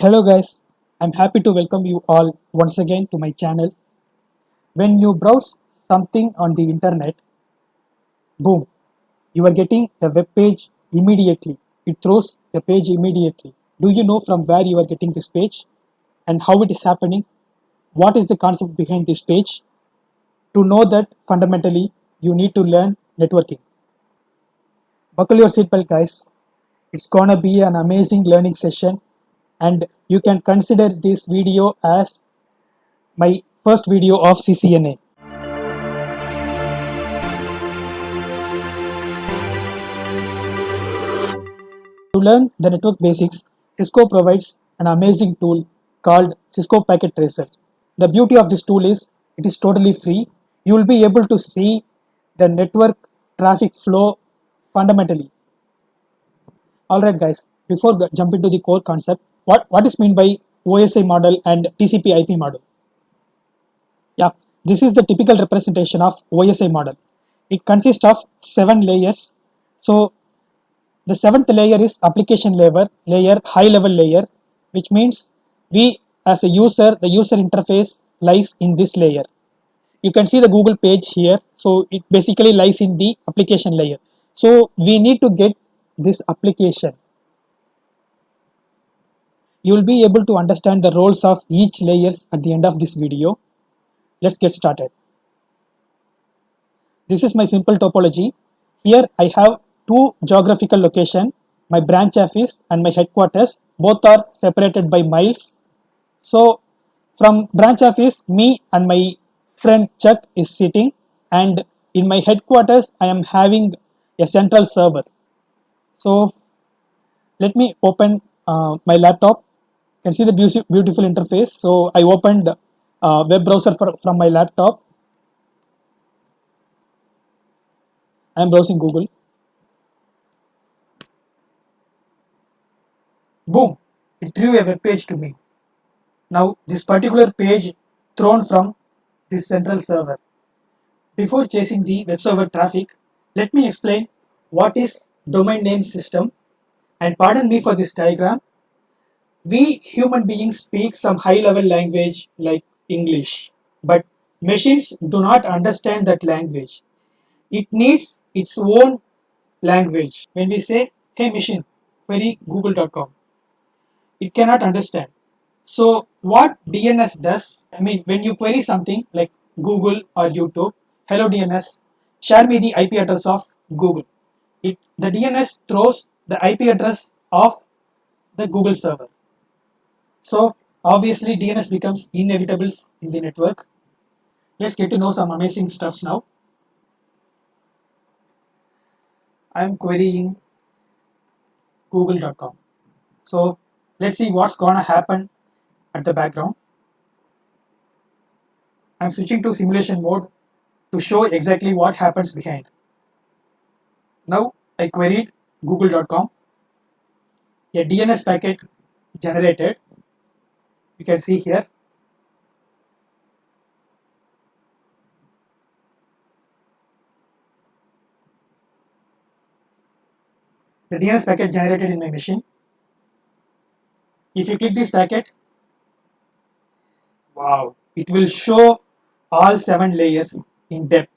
Hello guys, I'm happy to welcome you all once again to my channel. When you browse something on the internet, boom, you are getting a web page immediately. It throws a page immediately. Do you know from where you are getting this page and how it is happening? What is the concept behind this page? To know that fundamentally, you need to learn networking. Buckle your seatbelt, guys. It's gonna be an amazing learning session, and you can consider this video as my first video of CCNA. To learn the network basics, Cisco provides an amazing tool called Cisco Packet Tracer. The beauty of this tool is it is totally free. You will be able to see the network traffic flow fundamentally. Alright guys, before jump into the core concept, what is meant by OSI model and TCP IP model? Yeah, this is the typical representation of OSI model. It consists of 7 layers. So the seventh layer is application layer, high level layer, which means we as a user, the user interface lies in this layer. You can see the Google page here. So it basically lies in the application layer. So we need to get this application. You will be able to understand the roles of each layers at the end of this video. Let's get started. This is my simple topology. Here I have two geographical location, my branch office and my headquarters. Both are separated by miles. So from branch office, me and my friend Chuck is sitting, and in my headquarters I am having a central server. So let me open my laptop. You can see the beautiful interface. So I opened web browser from my laptop. I am browsing Google. Boom! It drew a web page to me. Now this particular page thrown from this central server. Before chasing the web server traffic, let me explain what is domain name system, and pardon me for this diagram. We human beings speak some high level language like English, but machines do not understand that language. It needs its own language. When we say, hey machine, query google.com, it cannot understand. So what DNS does, when you query something like Google or YouTube, hello DNS, share me the IP address of Google. The DNS throws the IP address of the Google server. So obviously DNS becomes inevitable in the network. Let's get to know some amazing stuffs now. I'm querying google.com. So let's see what's gonna happen at the background. I'm switching to simulation mode to show exactly what happens behind. Now I queried google.com. A DNS packet generated. You can see here. The DNS packet generated in my machine. If you click this packet, wow, it will show all 7 layers in depth.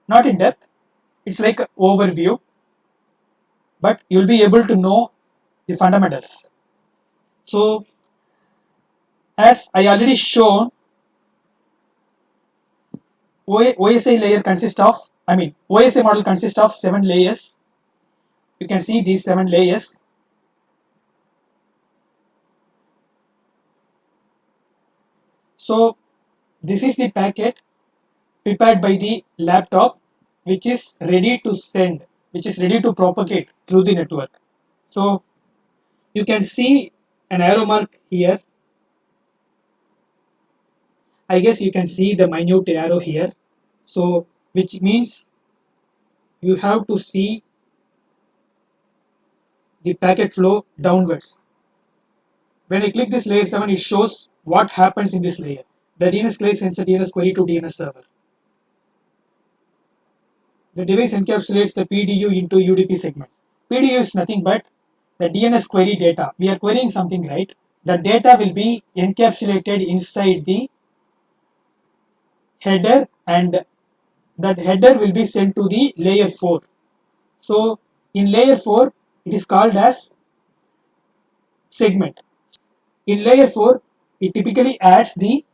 Not in depth, it's like an overview, but you'll be able to know the fundamentals. So as I already shown, OSI layer consists of, OSI model consists of 7 layers. You can see these 7 layers. So this is the packet prepared by the laptop, which is ready to send, which is ready to propagate through the network. So you can see an arrow mark here. I guess you can see the minute arrow here. So which means you have to see the packet flow downwards. When I click this layer 7, it shows what happens in this layer. The DNS client sends a DNS query to DNS server. The device encapsulates the PDU into UDP segments. PDU is nothing but the DNS query data. We are querying something, right? the data will be encapsulated inside the header, and that header will be sent to the layer 4. So in layer 4 it is called as segment. In layer 4 it typically adds the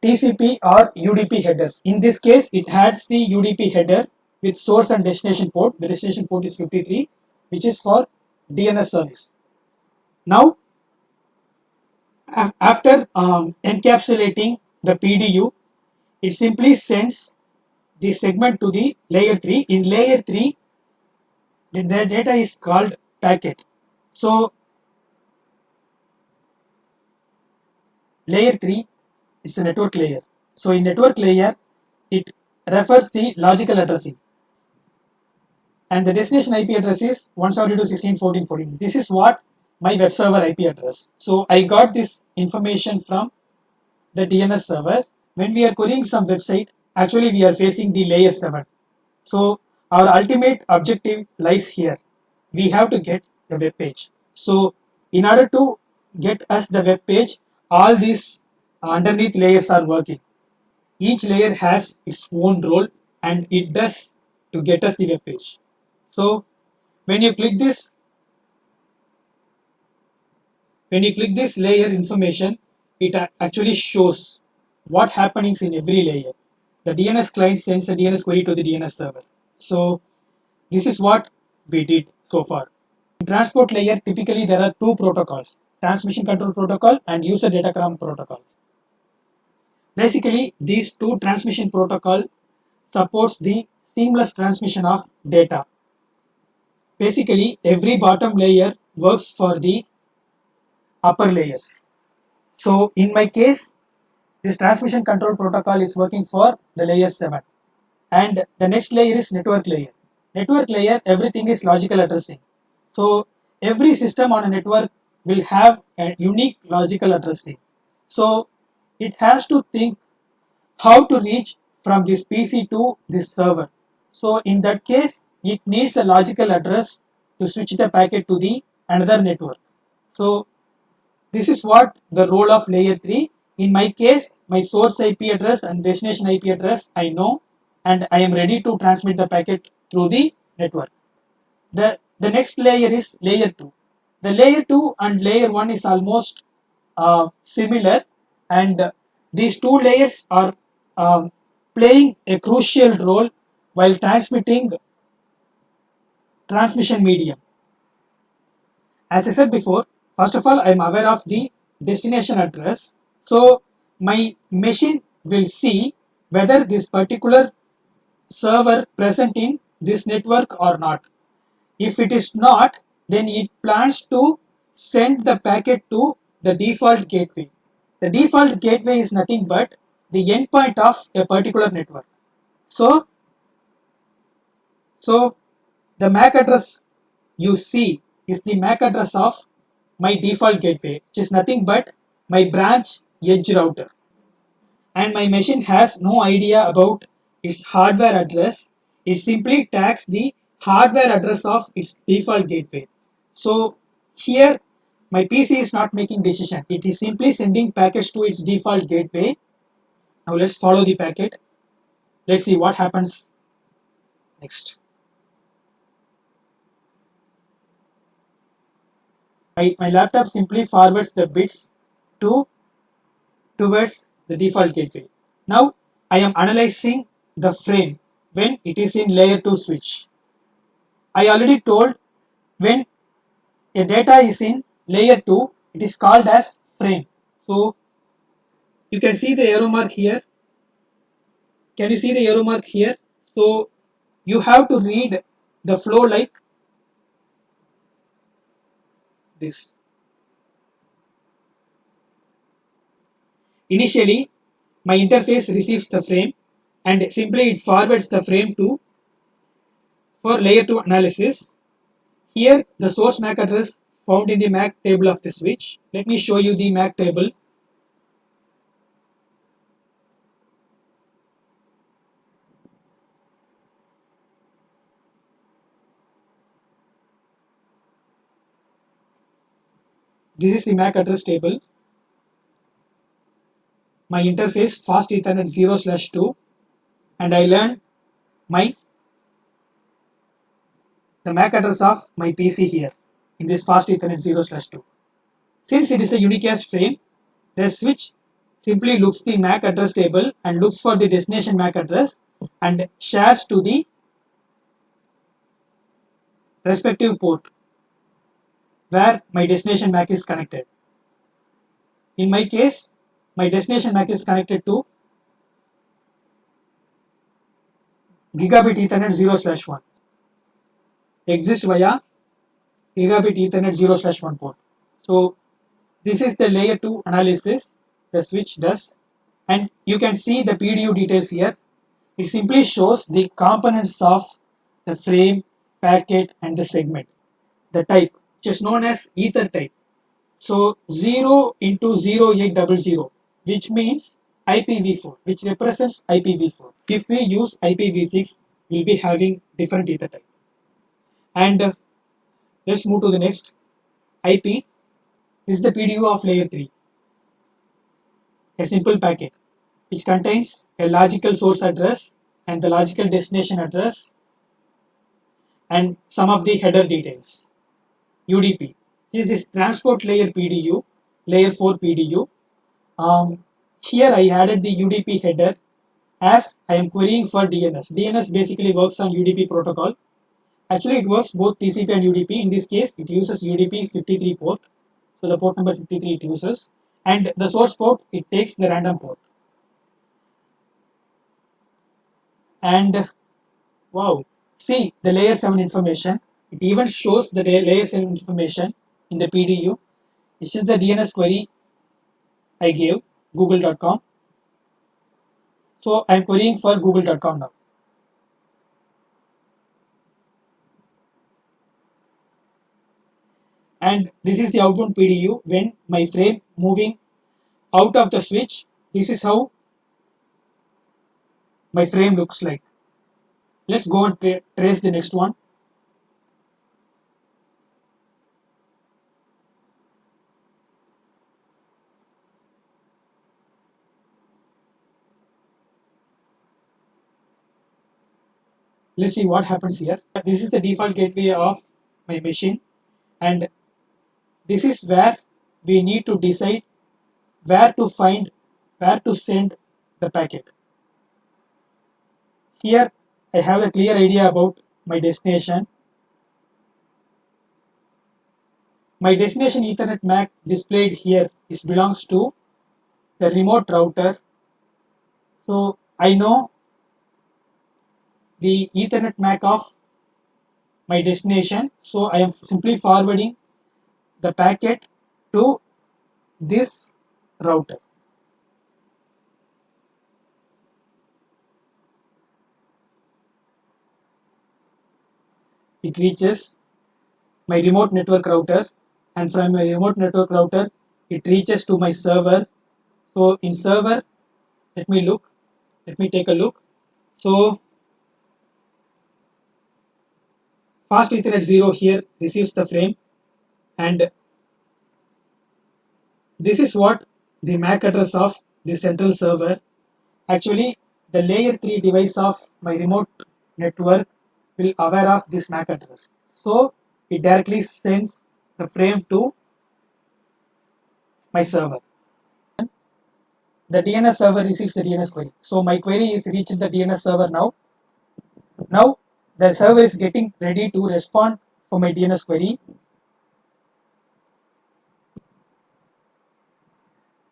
TCP or UDP headers. In this case it adds the UDP header with source and destination port. The destination port is 53, which is for DNS service. Now after encapsulating the PDU, it simply sends the segment to the layer 3. In layer 3 the data is called packet. So layer 3 is a network layer. So in network layer it refers the logical addressing, and the destination IP address is 172.16.14.14. This is what my web server IP address. So I got this information from the DNS server. When we are querying some website, actually we are facing the layer 7. So our ultimate objective lies here. We have to get the web page. So in order to get us the web page, all these underneath layers are working. Each layer has its own role and it does to get us the web page. So when you click this layer information, it actually shows what happenings in every layer. The DNS client sends a DNS query to the DNS server. So this is what we did so far. In transport layer, typically there are two protocols: transmission control protocol and user datagram protocol. Basically, these two transmission protocol supports the seamless transmission of data. Basically, every bottom layer works for the upper layers. So in my case, this transmission control protocol is working for the layer 7. And the next layer is network layer. Network layer, everything is logical addressing. So every system on a network will have a unique logical addressing. So it has to think how to reach from this PC to this server. So in that case, it needs a logical address to switch the packet to the another network. So this is what the role of layer 3. In my case, my source IP address and destination IP address I know, and I am ready to transmit the packet through the network. The next layer is layer 2. The layer 2 and layer 1 is almost similar, and these two layers are playing a crucial role while transmitting transmission medium. As I said before, first of all, I am aware of the destination address. So my machine will see whether this particular server present in this network or not. If it is not, then it plans to send the packet to the default gateway. The default gateway is nothing but the endpoint of a particular network. So, so the MAC address you see is the MAC address of my default gateway, which is nothing but my branch edge router. And my machine has no idea about its hardware address. It simply tags the hardware address of its default gateway. So here my PC is not making decision. It is simply sending packets to its default gateway. Now let's follow the packet. Let's see what happens next. My laptop simply forwards the bits towards the default gateway. Now I am analyzing the frame when it is in layer 2 switch. I already told when a data is in layer 2, it is called as frame. So you can see the arrow mark here. Can you see the arrow mark here? So you have to read the flow like this. Initially, my interface receives the frame and simply it forwards the frame to for layer 2 analysis. Here the source MAC address found in the MAC table of the switch. Let me show you the MAC table. This is the MAC address table. My interface fast Ethernet 0/2, and I learned my the MAC address of my PC here in this fast Ethernet 0/2. Since it is a unicast frame, the switch simply looks the MAC address table and looks for the destination MAC address and shares to the respective port where my destination MAC is connected. In my case, my destination MAC is connected to Gigabit Ethernet 0/1. Exist via Gigabit Ethernet 0/1 port. So this is the layer 2 analysis the switch does, and you can see the PDU details here. It simply shows the components of the frame, packet and the segment. The type, which is known as ether type. So 0 into 0800, which means IPv4, which represents IPv4. If we use IPv6, we'll be having different ether type. And let's move to the next. IP. This is the PDU of layer 3. A simple packet which contains a logical source address and the logical destination address and some of the header details. UDP. This is this transport layer PDU, layer 4 PDU. Here I added the UDP header as I am querying for DNS. DNS basically works on UDP protocol. Actually, it works both TCP and UDP. In this case, it uses UDP 53 port. So the port number 53 it uses. And the source port, it takes the random port. And wow, see the layer 7 information. It even shows the layer 7 information in the PDU. This is the DNS query I gave, google.com. So I am querying for google.com now. And this is the outbound PDU when my frame moving out of the switch. This is how my frame looks like. Let's go and trace the next one. Let's see what happens here. This is the default gateway of my machine, and this is where we need to decide where to send the packet. Here I have a clear idea about my destination. My destination Ethernet MAC displayed here belongs to the remote router. So I know the Ethernet MAC of my destination. So I am simply forwarding the packet to this router. It reaches my remote network router, and from my remote network router it reaches to my server. So in server, let me take a look. So fast Ethernet 0 here receives the frame, and this is what the MAC address of the central server. Actually, the layer 3 device of my remote network will aware of this MAC address. So it directly sends the frame to my server. The DNS server receives the DNS query. So my query is reached the DNS server now. Now the server is getting ready to respond for my DNS query.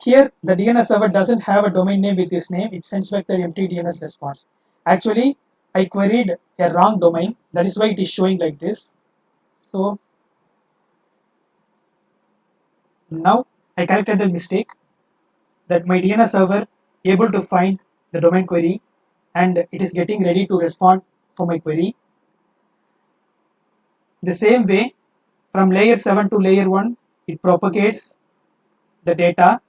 Here the DNS server doesn't have a domain name with this name. It sends back the empty DNS response. Actually, I queried a wrong domain. That is why it is showing like this. So now I corrected the mistake that my DNS server able to find the domain query, and it is getting ready to respond for my query. The same way, from layer 7 to layer 1, it propagates the data.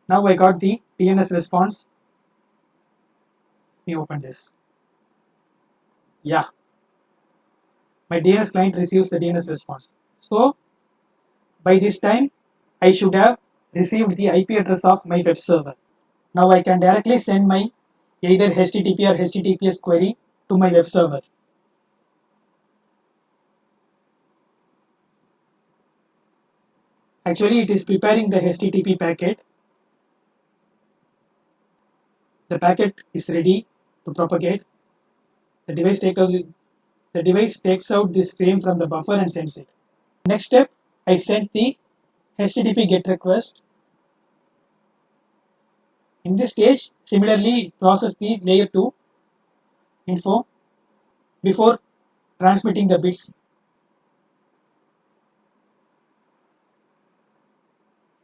Now I got the DNS response. me open this. Yeah, my DNS client receives the DNS response. So by this time, I should have received the IP address of my web server. Now I can directly send my either HTTP or HTTPS query to my web server. Actually, it is preparing the HTTP packet. The packet is ready to propagate. The device takes out this frame from the buffer and sends it. Next step, I sent the HTTP GET request. In this stage, similarly, process the layer 2 info before transmitting the bits.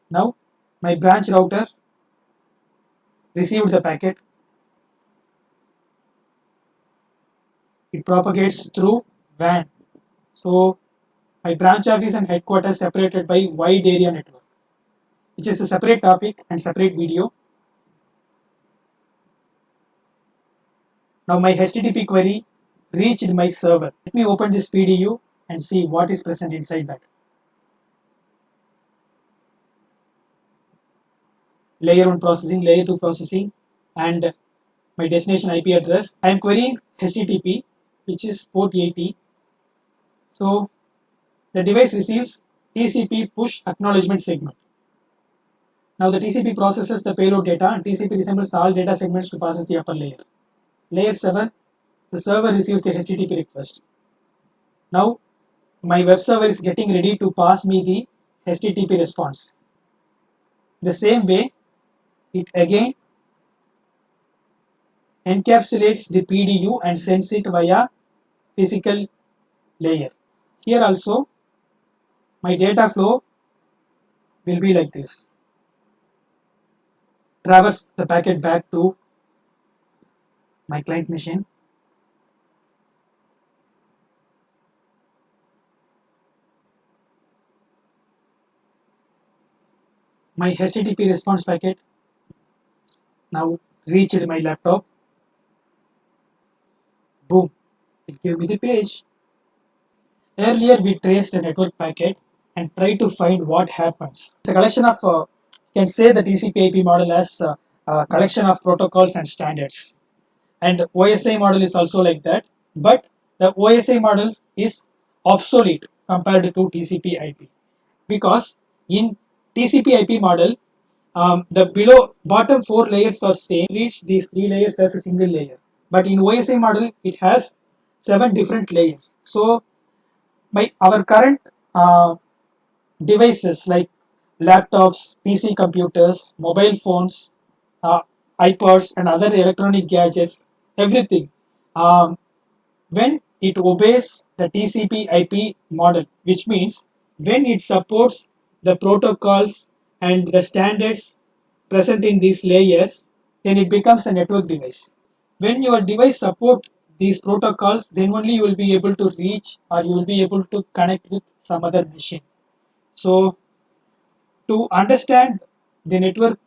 Now, my branch router received the packet. It propagates through WAN. So, my branch office and headquarters separated by wide area network, which is a separate topic and separate video. Now my HTTP query reached my server. Let me open this PDU and see what is present inside that. Layer 1 processing, layer 2 processing, and my destination IP address. I am querying HTTP, which is port 80. So the device receives TCP push acknowledgement segment. Now the TCP processes the payload data and TCP resembles all data segments to process the upper layer. Layer 7, the server receives the HTTP request. Now my web server is getting ready to pass me the HTTP response. The same way, it again encapsulates the PDU and sends it via physical layer. Here also, my data flow will be like this. Traverse the packet back to my client machine. My HTTP response packet now reached my laptop. Boom, it gave me the page. Earlier we traced the network packet and tried to find what happens. It's a collection of, you can say the TCP/IP model as a collection of protocols and standards. And OSI model is also like that, but the OSI model is obsolete compared to TCP/IP because in TCP/IP model, the bottom 4 layers are same, treats these 3 layers as a single layer. But in OSI model, it has 7 different layers. So our current devices like laptops, PC computers, mobile phones, uh, iPods, and other electronic gadgets, everything, when it obeys the TCP/IP model, which means when it supports the protocols and the standards present in these layers, then it becomes a network device. When your device supports these protocols, then only you will be able to reach or you will be able to connect with some other machine. So to understand the network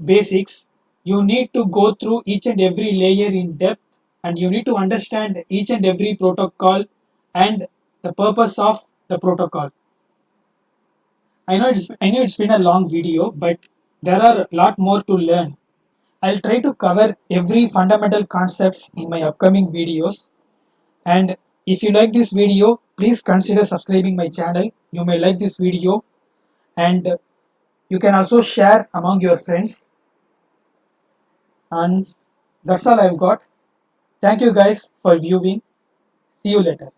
basics, you need to go through each and every layer in depth and you need to understand each and every protocol and the purpose of the protocol. I know it's been a long video, but there are a lot more to learn. I'll try to cover every fundamental concepts in my upcoming videos. And if you like this video, please consider subscribing my channel. You may like this video and you can also share among your friends. And that's all I've got. Thank you guys for viewing. See you later.